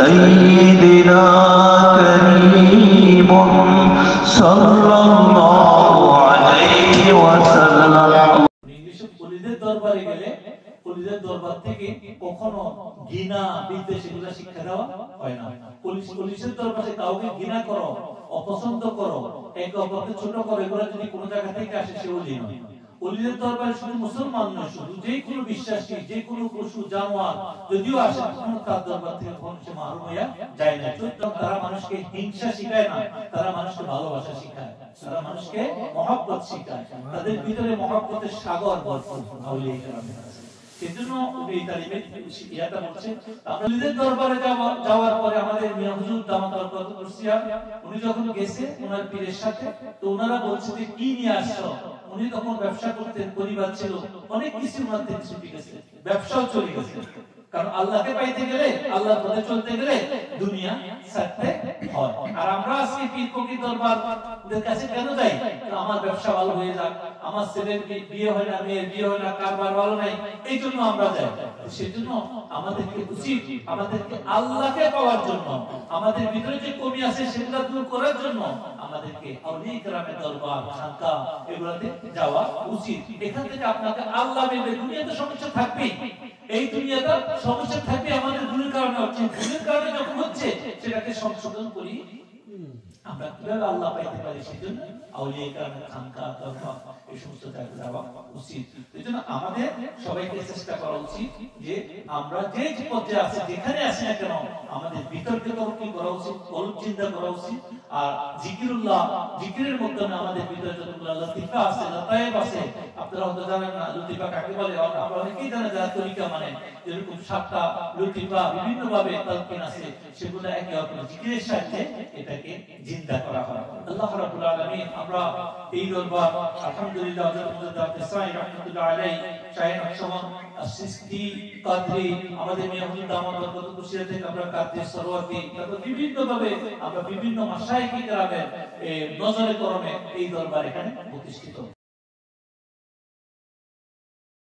سيدنا كريم صلى الله عليه وسلم ইংলিশে পুলিশের দরবারে গেলে পুলিশের দরবার থেকে কখনো ঘৃণা বিদ্বেষ এগুলো শিক্ষা দেওয়া হয় না। পুলিশের দরবারে কাউকে ঘৃণা করো, অপছন্দ করো, একে অপরকে ছোট করো, এগুলো যদি কোনো জায়গা থেকে আসে সে ওলি নয়। পুলিশের দরবারে শুধু মুসলমান নয়, শুধু যে কোনো বিশ্বাসী, যে কোনো পশু জানোয়ার যদিও আসে তখন তার দরবার থেকে কখনো সে মারুম হইয়া যায় না। তারা মানুষকে হিংসা শিখায় না, তারা মানুষকে ভালোবাসা শিখায়, তারা মানুষকে মহব্বত শিখায়, তাদের ভিতরে মহব্বতের সাগর ভরপুর আউলিয়া কেরামের আছে। সেজন্য এই তালিমে ইয়াটা বলছে পুলিশের দরবারে যাওয়ার পরে আমাদের মিয়া হুজুর দামাত কুরসিয়া উনি যখন গেছে ওনার পীরের সাথে, তো ওনারা বলছে যে কি নিয়ে আসছো। উনি তখন ব্যবসা করতেন, পরিবার ছিল, অনেক কিছু ওনার থেকে ছুটে গেছে, ব্যবসাও চলে গেছে। কারণ আল্লাহকে পাইতে গেলে, আল্লাহর পথে চলতে গেলে দুনিয়া ছাড়তে হয়। আর আমরা আজকে পীর ফকির দরবারদের কাছে কেন যাই? আমার ব্যবসা ভালো হয়ে যাক, আমার ছেলের বিয়ে হয় না, মেয়ের বিয়ে হয় না, কারবার ভালো নাই, এই জন্য আমরা যাই। সেজন্য আমাদেরকে উচিত আমাদেরকে আল্লাহকে পাওয়ার জন্য, আমাদের ভিতরে যে কমি আছে সেগুলো দূর করার জন্য আমাদেরকে আউলিয়া কেরামের দরবার, খানকা এগুলাতে যাওয়া উচিত। এখান থেকে আপনাকে আল্লাহ মিলবে। দুনিয়াতে সমস্যা থাকবেই, এই দুনিয়াতে সমস্যা থাকবে আমাদের ভুলের কারণে হচ্ছে, ভুলের কারণে যখন হচ্ছে সেটাকে সংশোধন করি আমরা কিভাবে আল্লাহ পাইতে পারি। সেজন্য আউলিয়া কেরামের খানকা দরবার এই সমস্ত জায়গায় যাওয়া উচিত। এজন্য আমাদের সবাইকে চেষ্টা করা উচিত যে আমরা যে পথে আছি, যেখানে আছি না কেন, আমাদের বিতর্ক কি করা উচিত, কলব চিন্তা করা উচিত। আর জিকিরুল্লাহ, জিকিরের মাধ্যমে আমাদের ভিতরে যতগুলো লতিফা আছে, লতায়েব আছে, আপনারা হয়তো জানেন না লতিফা কাকে বলে। আমরা অনেকেই জানেন যারা তরিকা মানে, যেরকম 7টা লতিফা বিভিন্ন ভাবে তালকিন আছে, সেগুলো একে অপরের জিকিরের সাথে এটাকে জিন্দা করা হয়। আল্লাহ রাব্বুল আলামিন আমরা এই দরবার আলহামদুলিল্লাহ হযরত আব্দুসাই রাহমাতুল্লাহ আলাইহি শাহেদ আকশমান আসিস্তি কাদরি আমাদের মিয়া হুজুর দামাত কুরসিয়া থেকে আমরা কাদরি সরওয়ারদি, তারপর বিভিন্ন ভাবে আমরা বিভিন্ন মাশায়েখ কেরামের নজরে করমে এই দরবার এখানে প্রতিষ্ঠিত।